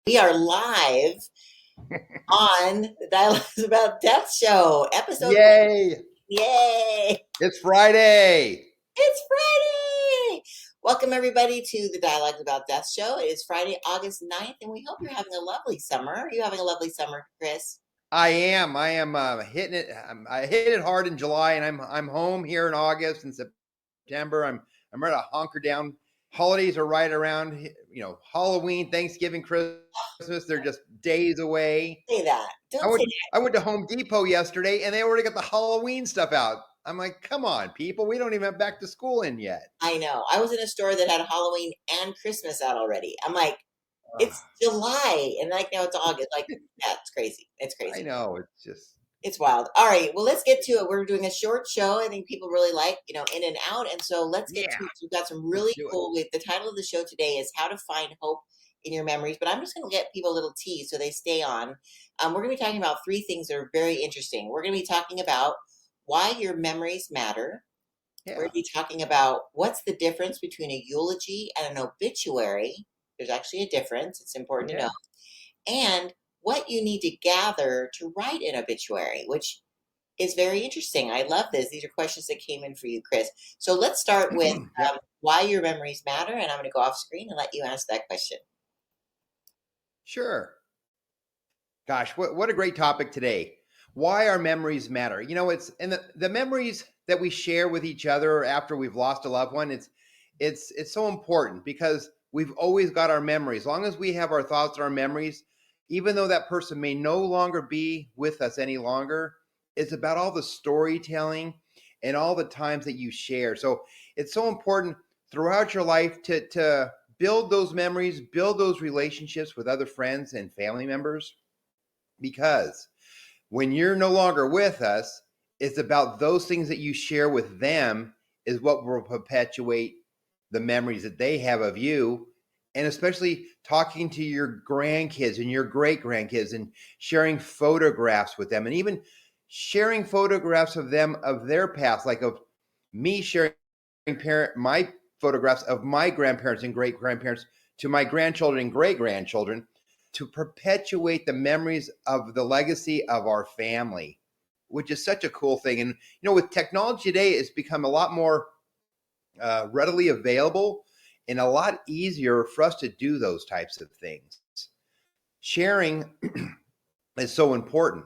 We are live on the Dialogues About Death show, episode one. Yay! Yay! It's Friday. It's Friday! Welcome, everybody, to the Dialogues About Death show. It is Friday, August 9th, and we hope you're having a lovely summer. Are you having a lovely summer, Chris? I am hitting it. I hit it hard in July, and I'm home here in August and September. I'm ready to hunker down. Holidays are right around. Halloween, Thanksgiving, Christmas. They're just days away. Say that. I Don't say went that. I went to Home Depot yesterday, and they already got the Halloween stuff out. I'm like, come on, people. We don't even have back to school in yet. I know. I was in a store that had Halloween and Christmas out already. I'm like, it's July, and like now it's August. Like, that's crazy. It's I crazy. know. It's just. It's wild. All right. Well, let's get to it. We're doing a short show. I think people really like, in and out. And so let's get Yeah. to it. We've got some Let's really do it. cool, the title of the show today is How to Find Hope in Your Memories. But I'm just going to get people a little tease so they stay on. We're going to be talking about three things that are very interesting. We're going to be talking about why your memories matter. Yeah. We're going to be talking about what's the difference between a eulogy and an obituary. There's actually a difference. It's important to know. And what you need to gather to write an obituary, which is very interesting. I love this. These are questions that came in for you, Chris. So let's start with why your memories matter, and I'm going to go off screen and let you ask that question. Sure. Gosh, what a great topic today. Why our memories matter. It's and the memories that we share with each other after we've lost a loved one. It's so important because we've always got our memories. As long as we have our thoughts and our memories, even though that person may no longer be with us any longer, it's about all the storytelling and all the times that you share. So it's so important throughout your life to build those memories, build those relationships with other friends and family members, because when you're no longer with us, it's about those things that you share with them is what will perpetuate the memories that they have of you. And especially talking to your grandkids and your great grandkids and sharing photographs with them, and even sharing photographs of them of their past, like of me sharing my photographs of my grandparents and great grandparents to my grandchildren and great grandchildren, to perpetuate the memories of the legacy of our family, which is such a cool thing. And with technology today, it's become a lot more readily available and a lot easier for us to do those types of things. Sharing is so important.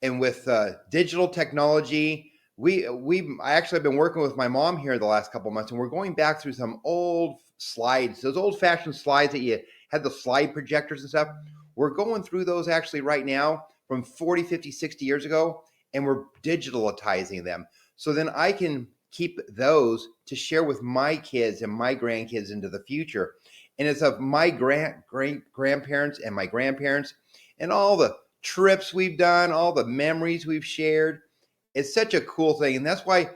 And with digital technology, I actually have been working with my mom here the last couple of months, and we're going back through some old slides, those old-fashioned slides that you had the slide projectors and stuff. We're going through those actually right now from 40, 50, 60 years ago, and we're digitalizing them. So then I can keep those to share with my kids and my grandkids into the future. And it's of my great-grandparents and my grandparents and all the trips we've done, all the memories we've shared. It's such a cool thing. And that's why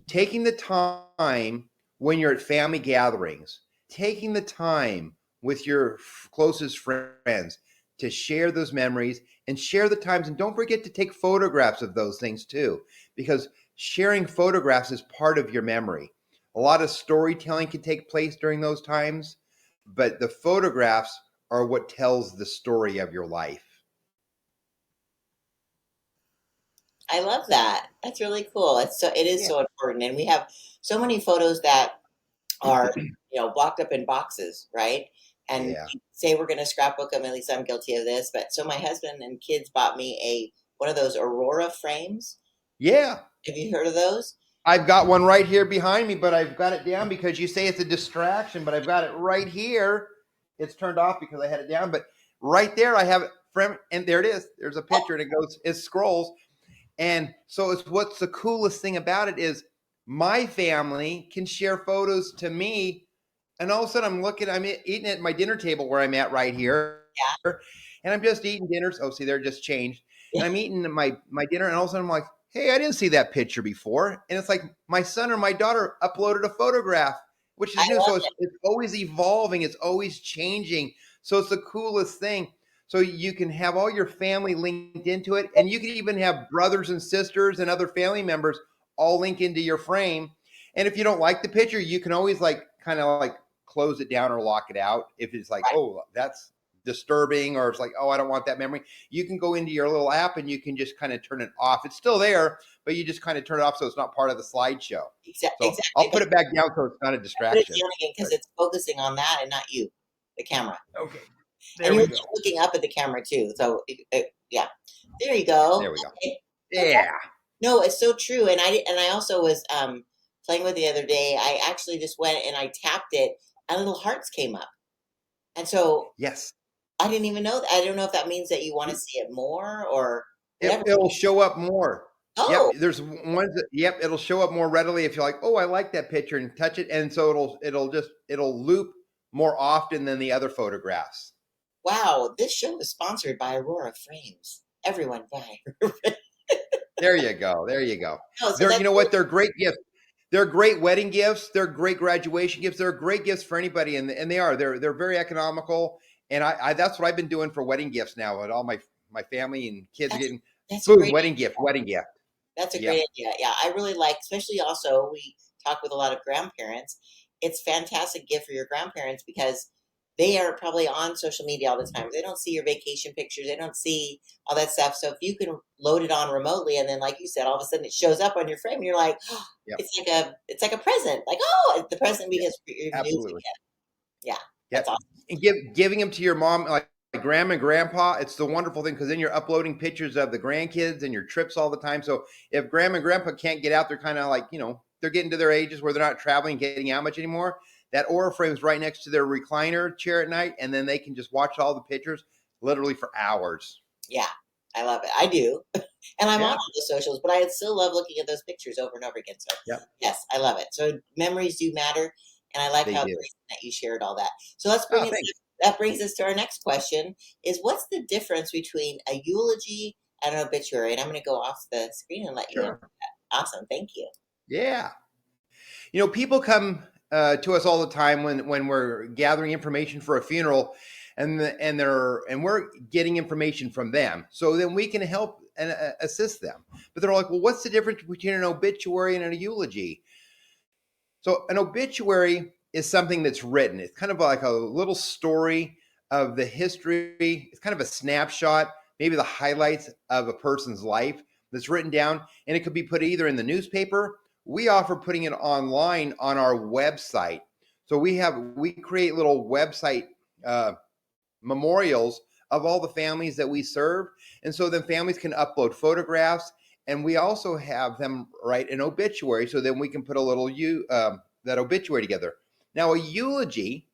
taking the time when you're at family gatherings, taking the time with your closest friends to share those memories and share the times. And don't forget to take photographs of those things too, because sharing photographs is part of your memory. A lot of storytelling can take place during those times, but the photographs are what tells the story of your life. I love that. That's really cool. It is so important, and we have so many photos that are blocked up in boxes, right? And we say we're going to scrapbook them. At least I'm guilty of this. But so my husband and kids bought me one of those Aurora frames. Yeah. Have you heard of those? I've got one right here behind me, but I've got it down because you say it's a distraction, but I've got it right here. It's turned off because I had it down, but right there I have it from, and there it is. There's a picture and it scrolls. And so what's the coolest thing about it is my family can share photos to me. And all of a sudden I'm eating at my dinner table where I'm at right here. Yeah. And I'm just eating dinners. Oh, see, they're just changed. And I'm eating my dinner. And all of a sudden I'm like, hey, I didn't see that picture before. And it's like my son or my daughter uploaded a photograph, which is new. So it's always evolving. It's always changing. So it's the coolest thing. So you can have all your family linked into it. And you can even have brothers and sisters and other family members all link into your frame. And if you don't like the picture, you can always kind of close it down or lock it out. If it's like, oh, that's disturbing, or it's like, oh, I don't want that memory, you can go into your little app and you can just kind of turn it off. It's still there, but you just kind of turn it off so it's not part of the slideshow. So I'll Exactly. put it back down so it's not a Put it distraction. down again because But it's focusing on that and not you, the camera. okay, And there we you're go. looking up at the camera too. So yeah, there you go. There we go. Okay. That's Yeah. No, it's so true. And I also was playing with the other day. I actually just went and I tapped it, and little hearts came up. And so Yes. I didn't even know that. I don't know if that means that you want to see it more or It, whatever. it'll show up more. Yep, Oh, there's ones that, yep, it'll show up more readily if you're like, oh, I like that picture, and touch it, and so it'll loop more often than the other photographs. wow. This show is sponsored by Aurora Frames. Everyone buy. There you go. There you go. Oh, so You that's know really what? They're great gifts. They're great wedding gifts. They're great graduation gifts. They're great gifts for anybody, and they are. They're very economical. And I that's what I've been doing for wedding gifts now. And all my family and kids are that's getting that's a boom, great wedding gift, wedding gift. That's a Yep. great idea. Yeah, I really like, especially also we talk with a lot of grandparents. It's fantastic gift for your grandparents because they are probably on social media all the time. They don't see your vacation pictures. They don't see all that stuff. So if you can load it on remotely, and then like you said, all of a sudden it shows up on your frame, and you're like, oh, Yep. it's like a present. Like, oh, it's the present Yep. because you're new Absolutely. again. Yeah, that's Yep. awesome. And giving them to your mom, like grandma and grandpa. It's the wonderful thing because then you're uploading pictures of the grandkids and your trips all the time. So if grandma and grandpa can't get out, they're kind of like, they're getting to their ages where they're not traveling, getting out much anymore. That aura frame's right next to their recliner chair at night, and then they can just watch all the pictures literally for hours. Yeah, I love it. I do. And I'm on Yeah. all the socials, but I still love looking at those pictures over and over again. So, Yep. yes, I love it. So, memories do matter. And I like They how do. great that you shared all that. So, let's Oh, bring us thanks. that brings us to our next question is what's the difference between a eulogy and an obituary? And I'm going to go off the screen and let you answer Sure. that. Awesome. Thank you. Yeah. People come to us all the time when we're gathering information for a funeral, and we're getting information from them, so then we can help and assist them. But they're like, well, what's the difference between an obituary and a eulogy? So an obituary is something that's written. It's kind of like a little story of the history. It's kind of a snapshot, maybe the highlights of a person's life that's written down, and it could be put either in the newspaper. We offer putting it online on our website. So we create little website memorials of all the families that we serve, and so then families can upload photographs, and we also have them write an obituary, so then we can put a little that obituary together. Now, a eulogy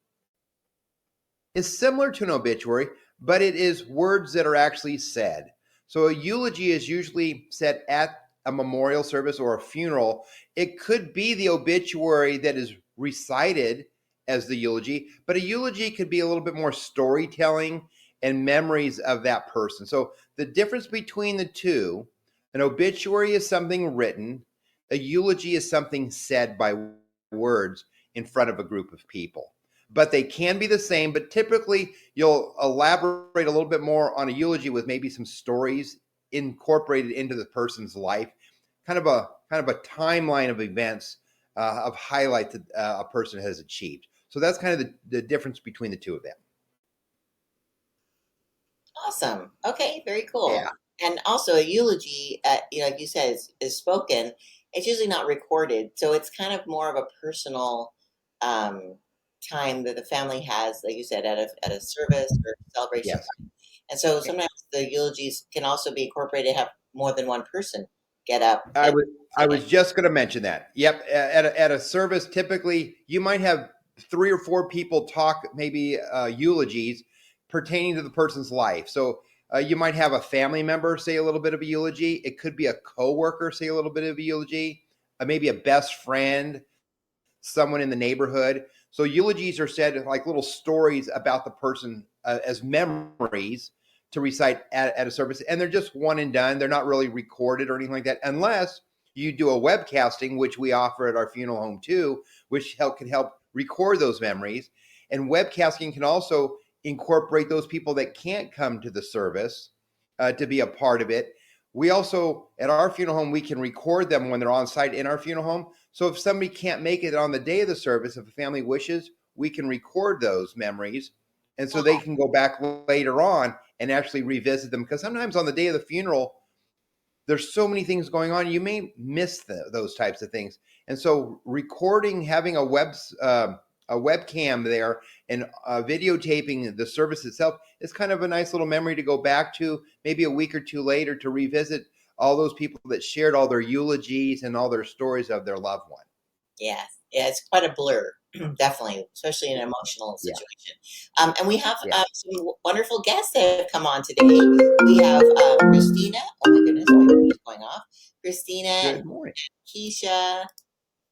is similar to an obituary, but it is words that are actually said. So a eulogy is usually said at a memorial service or a funeral. It could be the obituary that is recited as the eulogy, but a eulogy could be a little bit more storytelling and memories of that person. So the difference between the two, an obituary is something written, a eulogy is something said by words in front of a group of people. But they can be the same, but typically you'll elaborate a little bit more on a eulogy with maybe some stories incorporated into the person's life, kind of a timeline of events of highlight that a person has achieved. So that's kind of the difference between the two of them. Awesome. Okay, very cool. Yeah. And also a eulogy, like you said, is spoken. It's usually not recorded, so it's kind of more of a personal um, time that the family has, like you said, at a service or celebration. Yes. And so sometimes the eulogies can also be incorporated, have more than one person get up I and was I say it. was just going to mention that. Yep, at a service, typically you might have 3 or 4 people talk, maybe eulogies pertaining to the person's life. So you might have a family member say a little bit of a eulogy. It could be a coworker say a little bit of a eulogy. Maybe a best friend, someone in the neighborhood. So eulogies are said like little stories about the person as memories to recite at a service, and they're just one and done. They're not really recorded or anything like that, unless you do a webcasting, which we offer at our funeral home too, which can help record those memories. And webcasting can also incorporate those people that can't come to the service to be a part of it. We also, at our funeral home, we can record them when they're on site in our funeral home. So if somebody can't make it on the day of the service, if a family wishes, we can record those memories And so they can go back later on and actually revisit them, because sometimes on the day of the funeral, there's so many things going on, you may miss those types of things. And so recording, having a webcam there, and videotaping the service itself is kind of a nice little memory to go back to maybe a week or two later to revisit all those people that shared all their eulogies and all their stories of their loved one. Yeah, yeah, it's quite a blur, definitely, especially in an emotional Yeah, situation. And we have yeah. some wonderful guests that have come on today. We have Christina. Oh my goodness, my computer's going off. Christina and Good morning. Keisha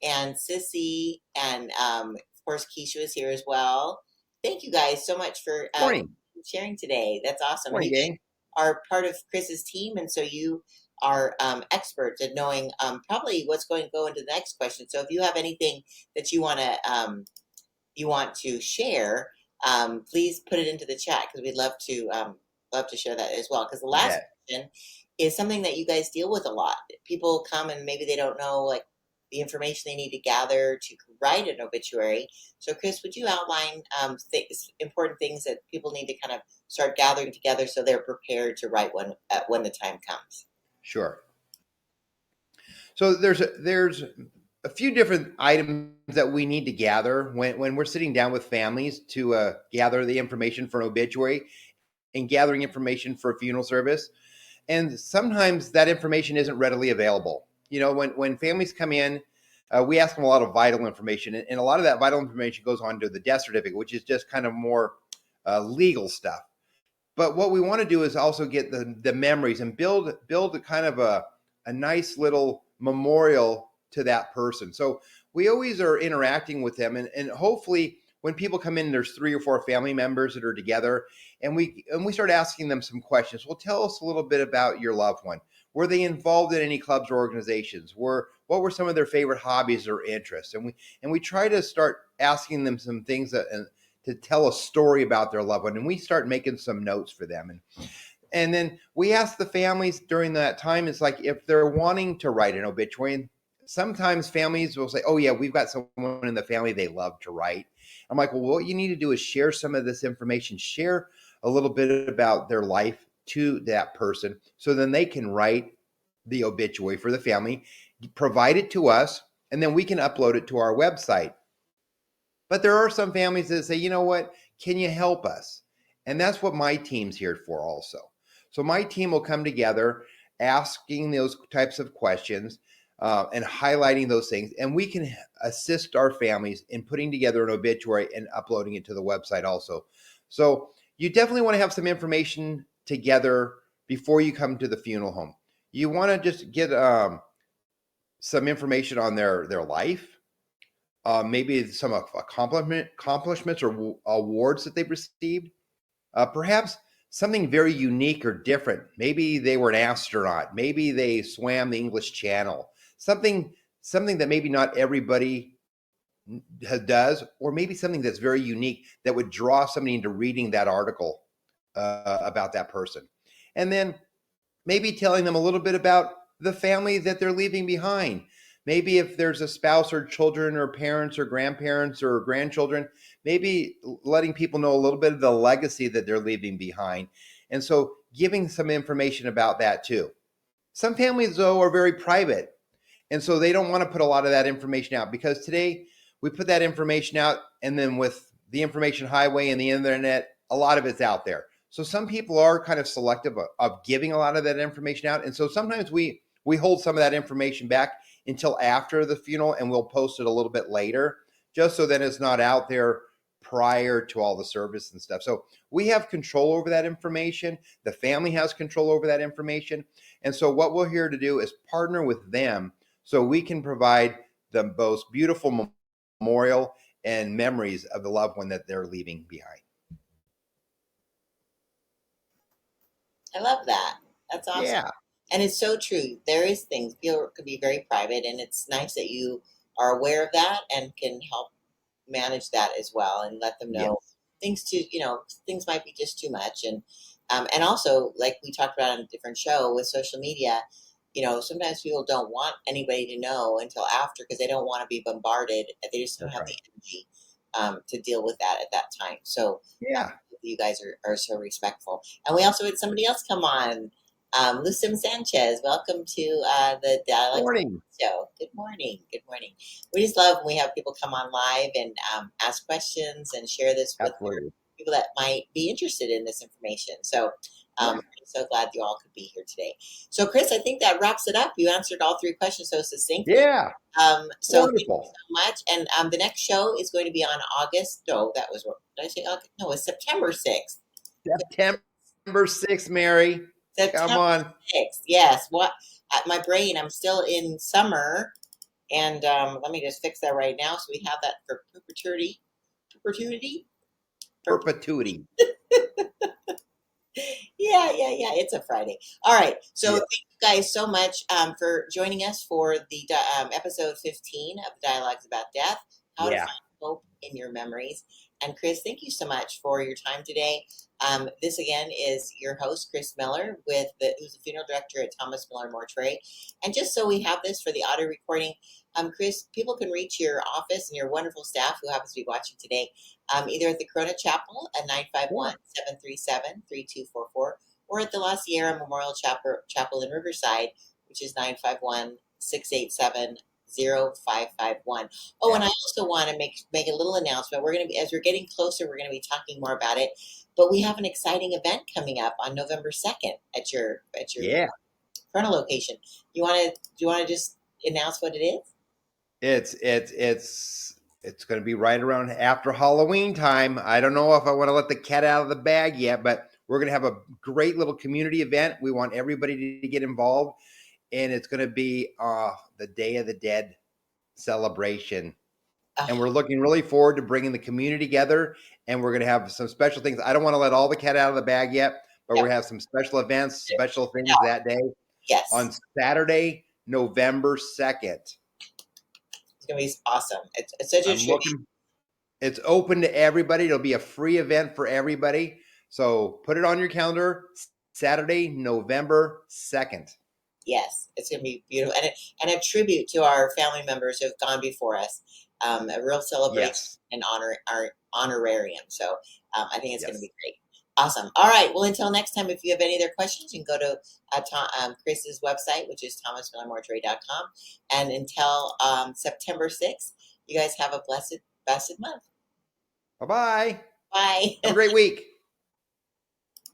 and Sissy, and of course, Keisha is here as well. Thank you guys so much for Morning. sharing today. That's awesome. And Morning, you gang. are part of Chris's team, and so you are experts at knowing probably what's going to go into the next question. So if you have anything that you want to share, please put it into the chat because we'd love to share that as well. Because the You last bet. question is something that you guys deal with a lot. People come and maybe they don't know like the information they need to gather to write an obituary. So, Chris, would you outline important things that people need to kind of start gathering together so they're prepared to write when the time comes? Sure. So there's a few different items that we need to gather when we're sitting down with families to gather the information for an obituary and gathering information for a funeral service. And sometimes that information isn't readily available. You know, when families come in, we ask them a lot of vital information, and a lot of that vital information goes on to the death certificate, which is just kind of more legal stuff. But what we want to do is also get the memories and build a kind of a nice little memorial to that person. So we always are interacting with them, and hopefully when people come in, there's 3 or 4 family members that are together, and we start asking them some questions. Well, tell us a little bit about your loved one. Were they involved in any clubs or organizations? What were some of their favorite hobbies or interests? And we try to start asking them some things that, to tell a story about their loved one, and we start making some notes for them. And then we ask the families during that time, it's like if they're wanting to write an obituary, sometimes families will say, oh yeah, we've got someone in the family they love to write. I'm like, well, what you need to do is share some of this information, share a little bit about their life to that person, so then they can write the obituary for the family, provide it to us, and then we can upload it to our website. But there are some families that say, you know what, can you help us? And that's what my team's here for also. So my team will come together asking those types of questions, and highlighting those things. And we can assist our families in putting together an obituary and uploading it to the website also. So you definitely want to have some information together before you come to the funeral home. You want to just get some information on their life, maybe some accomplishments or awards that they've received, perhaps something very unique or different. Maybe they were an astronaut, maybe they swam the English Channel, something that maybe not everybody does, or maybe something that's very unique that would draw somebody into reading that article about that person. And then maybe telling them a little bit about the family that they're leaving behind. Maybe if there's a spouse or children or parents or grandparents or grandchildren, maybe letting people know a little bit of the legacy that they're leaving behind. And so giving some information about that too. Some families, though, are very private. And so they don't want to put a lot of that information out, because today we put that information out, and then with the information highway and the internet, a lot of it's out there. So some people are kind of selective of giving a lot of that information out. And so sometimes we hold some of that information back until after the funeral, and we'll post it a little bit later, just so that it's not out there prior to all the service and stuff. So we have control over that information. The family has control over that information. And so what we're here to do is partner with them so we can provide the most beautiful memorial and memories of the loved one that they're leaving behind. I love that. That's awesome. Yeah. And it's so true. There is things people could be very private, and it's nice that you are aware of that and can help manage that as well, and let them know Yes. things might be just too much, and also like we talked about on a different show with social media. Sometimes people don't want anybody to know until after because they don't want to be bombarded. They just don't That's have the right. energy to deal with that at that time. So Yeah. you guys are so respectful. And we also had somebody else come on, Lucim Sanchez. Welcome to the Dialect Morning. Show. Good morning. Good morning. We just love when we have people come on live and ask questions and share this with their Absolutely. people that might be interested in this information. So Yeah. I'm so glad you all could be here today. So, Chris, I think that wraps it up. You answered all three questions so succinctly. Yeah. So thank you Wonderful. so much. And the next show is going to be on August. No, that was, did I say August? No, it's September 6th. September 6th, Mary. Come September on. 6th. Yes. What? My brain, I'm still in summer. And let me just fix that right now. So we have that for perpetuity. Perpetuity? Perpetuity. Yeah. It's a Friday. All right. So Yeah. thank you guys so much for joining us for the episode 15 of Dialogues About Death, How to Yeah. Find Hope in Your Memories. And Chris, thank you so much for your time today. This again is your host, Chris Miller, who's the funeral director at Thomas Miller Mortuary. And just so we have this for the audio recording, Chris, people can reach your office and your wonderful staff who happens to be watching today, either at the Corona Chapel at 951-737-3244 or at the La Sierra Memorial Chapel in Riverside, which is 951-687-0551. Oh, and Yeah. I also want to make a little announcement. We're going to be, as we're getting closer, we're going to be talking more about it. But we have an exciting event coming up on November 2nd at your Yeah. Corona location. Do you want to just announce what it is? It's going to be right around after Halloween time. I don't know if I want to let the cat out of the bag yet, but we're going to have a great little community event. We want everybody to get involved, and it's going to be the Day of the Dead celebration. Uh, And we're looking really forward to bringing the community together, and we're going to have some special things. I don't want to let all the cat out of the bag yet, but we're yeah, going to have some special events, special things that day yes. on Saturday, November 2nd. It's going to be awesome. It's such a I'm tribute. looking. It's open to everybody. It'll be a free event for everybody. So put it on your calendar. Saturday, November 2nd. Yes, it's going to be beautiful. And a tribute to our family members who have gone before us. A real celebration Yes. and our honorarium. So I think it's going to Yes. be great. Awesome. All right. Well, until next time, if you have any other questions, you can go to Chris's website, which is thomasmillermortuary.com. And until September 6th, you guys have a blessed month. Bye-bye. Bye. Have a great week.